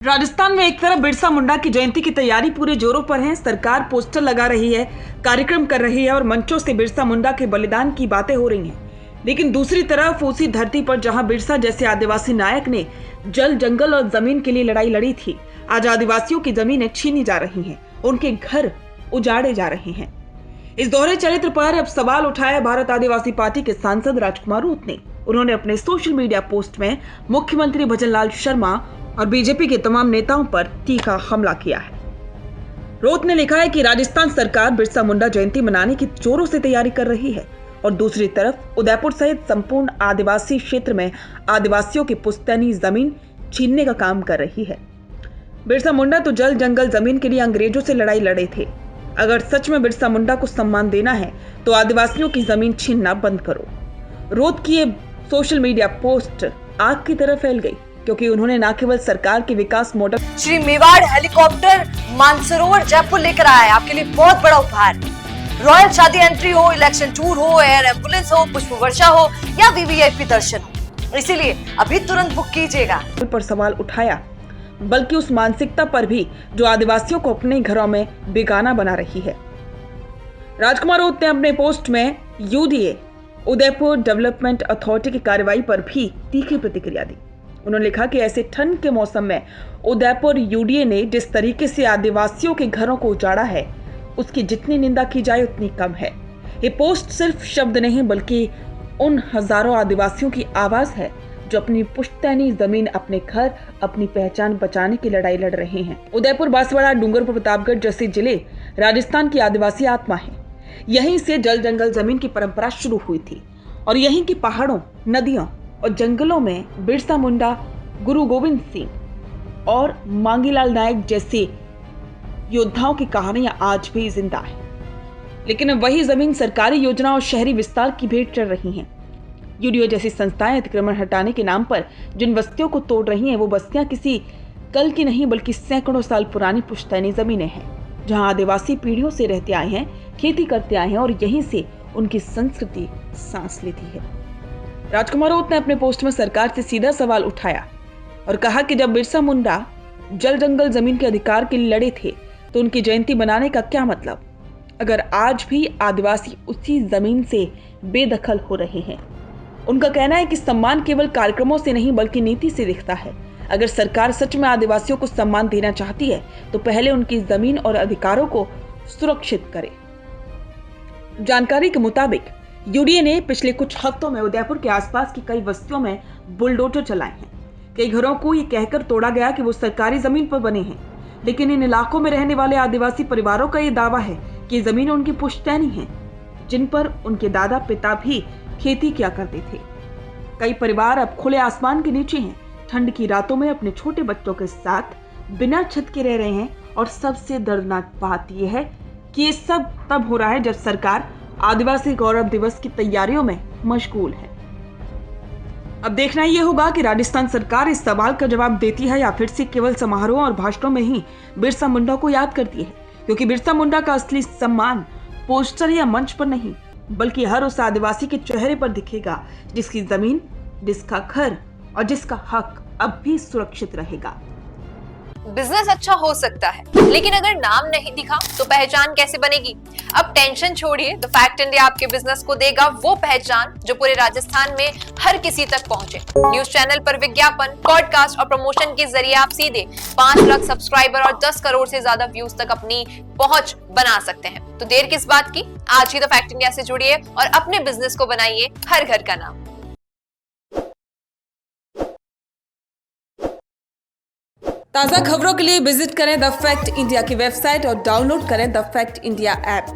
राजस्थान में एक तरफ बिरसा मुंडा की जयंती की तैयारी पूरे जोरों पर है। सरकार पोस्टर लगा रही है, कार्यक्रम कर रही है और मंचों से बिरसा मुंडा के बलिदान की बातें हो रही हैं। लेकिन दूसरी तरफ उसी धरती पर जहां बिरसा जैसे आदिवासी नायक ने जल, जंगल और जमीन के लिए लड़ाई लड़ी थी, आज आदिवासियों की जमीनें छीनी जा रही हैं, उनके घर उजाड़े जा रहे हैं। इस दोहरे चरित्र पर अब सवाल उठाया भारत आदिवासी पार्टी के सांसद राजकुमार रूत ने। उन्होंने अपने सोशल मीडिया पोस्ट में मुख्यमंत्री भजनलाल शर्मा और बीजेपी के तमाम नेताओं पर तीखा हमला किया है। रोत ने लिखा है कि राजस्थान सरकार बिरसा मुंडा जयंती मनाने की जोरों से तैयारी कर रही है और दूसरी तरफ उदयपुर सहित संपूर्ण आदिवासी क्षेत्र में आदिवासियों की पुश्तैनी जमीन छीनने का काम कर रही है। बिरसा मुंडा तो जल, जंगल, जमीन के लिए अंग्रेजों से लड़ाई लड़े थे। अगर सच में बिरसा मुंडा को सम्मान देना है तो आदिवासियों की जमीन छीनना बंद करो। रोत की ये सोशल मीडिया पोस्ट आग की तरह फैल गई क्योंकि उन्होंने न केवल सरकार के विकास मॉडल श्री मेवाड़ हेलीकॉप्टर मानसरोवर जयपुर लेकर आया है आपके लिए बहुत बड़ा उपहार। रॉयल शादी एंट्री हो, इलेक्शन टूर हो, एयर एम्बुलेंस हो, पुष्प वर्षा हो या वीवीआईपी दर्शन हो, इसीलिए अभी तुरंत बुक कीजिएगा। पर सवाल उठाया, बल्कि उस मानसिकता पर भी जो आदिवासियों को अपने घरों में बेगाना बना रही है। राजकुमार रूत ने अपने पोस्ट में यूडीए उदयपुर डेवलपमेंट अथॉरिटी की कार्रवाई पर भी तीखी प्रतिक्रिया दी। उन्होंने लिखा कि ऐसे ठंड के मौसम में उदयपुर यूडीए ने जिस तरीके से आदिवासियों के घरों को उजाड़ा है, उसकी जितनी निंदा की जाए उतनी कम है। ये पोस्ट सिर्फ शब्द नहीं बल्कि उन हजारों आदिवासियों की आवाज है जो अपनी पुश्तैनी जमीन, अपने घर, अपनी पहचान बचाने की लड़ाई लड़ रहे हैं। उदयपुर, बांसवाड़ा, डूंगरपुर, प्रतापगढ़ जैसे जिले राजस्थान की आदिवासी आत्मा है। यहीं से जल, जंगल, जमीन की परंपरा शुरू हुई थी और यहीं की पहाड़ों, नदियों और जंगलों में बिरसा मुंडा, गुरु गोविंद सिंह और मांगीलाल नायक जैसे योद्धाओं की कहानियां आज भी जिंदा है। लेकिन अब वही जमीन सरकारी योजना और शहरी विस्तार की भेंट चढ़ रही हैं। यूडीओ जैसी संस्थाएं अतिक्रमण हटाने के नाम पर जिन बस्तियों को तोड़ रही हैं, वो बस्तियां किसी कल की नहीं बल्कि सैकड़ों साल पुरानी पुश्तैनी जमीनें हैं, जहां आदिवासी पीढ़ियों से रहते आए हैं, खेती करते आए हैं और यहीं से उनकी संस्कृति सांस लेती है। राजकुमार रूत ने अपने पोस्ट में सरकार से सीधा सवाल उठाया और कहा कि जब बिरसा मुंडा जल, जंगल, जमीन के अधिकार के लिए लड़े थे तो उनकी जयंती बनाने का क्या मतलब, अगर आज भी आदिवासी उसी जमीन से बेदखल हो रहे हैं। उनका कहना है कि सम्मान केवल कार्यक्रमों से नहीं बल्कि नीति से दिखता है। अगर सरकार सच में आदिवासियों को सम्मान देना चाहती है तो पहले उनकी जमीन और अधिकारों को सुरक्षित करे। जानकारी के मुताबिक यूडीए ने पिछले कुछ हफ्तों में उदयपुर के आसपास की कई बस्तियों में बुलडोजर चलाए हैं। कई घरों को ये कहकर तोड़ा गया कि वो सरकारी जमीन पर बने हैं, लेकिन इन इलाकों में रहने वाले आदिवासी परिवारों का ये दावा है कि ये जमीन उनकी पुश्तैनी है, जिन पर उनके दादा पिता भी खेती किया करते थे। कई परिवार अब खुले आसमान के नीचे हैं, ठंड की रातों में अपने छोटे बच्चों के साथ बिना छत के रह रहे हैं और सबसे दर्दनाक बात यह है कि ये सब तब हो रहा है जब सरकार आदिवासी गौरव दिवस की तैयारियों में मशगूल है। अब देखना यह होगा कि राजस्थान सरकार इस सवाल का जवाब देती है या फिर से केवल समारोह और भाषणों में ही बिरसा मुंडा को याद करती है, क्योंकि बिरसा मुंडा का असली सम्मान पोस्टर या मंच पर नहीं बल्कि हर उस आदिवासी के चेहरे पर दिखेगा जिसकी जमीन, जिसका घर और जिसका हक अब भी सुरक्षित रहेगा। बिजनेस अच्छा हो सकता है, लेकिन अगर नाम नहीं दिखा तो पहचान कैसे बनेगी? अब टेंशन छोड़िए, द फैक्ट इंडिया आपके बिजनेस को देगा वो पहचान जो पूरे राजस्थान में हर किसी तक पहुंचे। न्यूज चैनल पर विज्ञापन, पॉडकास्ट और प्रमोशन के जरिए आप सीधे 5 लाख सब्सक्राइबर और 10 करोड़ से ज्यादा व्यूज तक अपनी पहुंच बना सकते हैं। तो देर किस बात की, आज ही द फैक्ट इंडिया से जुड़िए और अपने बिजनेस को बनाइए हर घर का नाम। ताज़ा खबरों के लिए विजिट करें द फैक्ट इंडिया की वेबसाइट और डाउनलोड करें द फैक्ट इंडिया ऐप।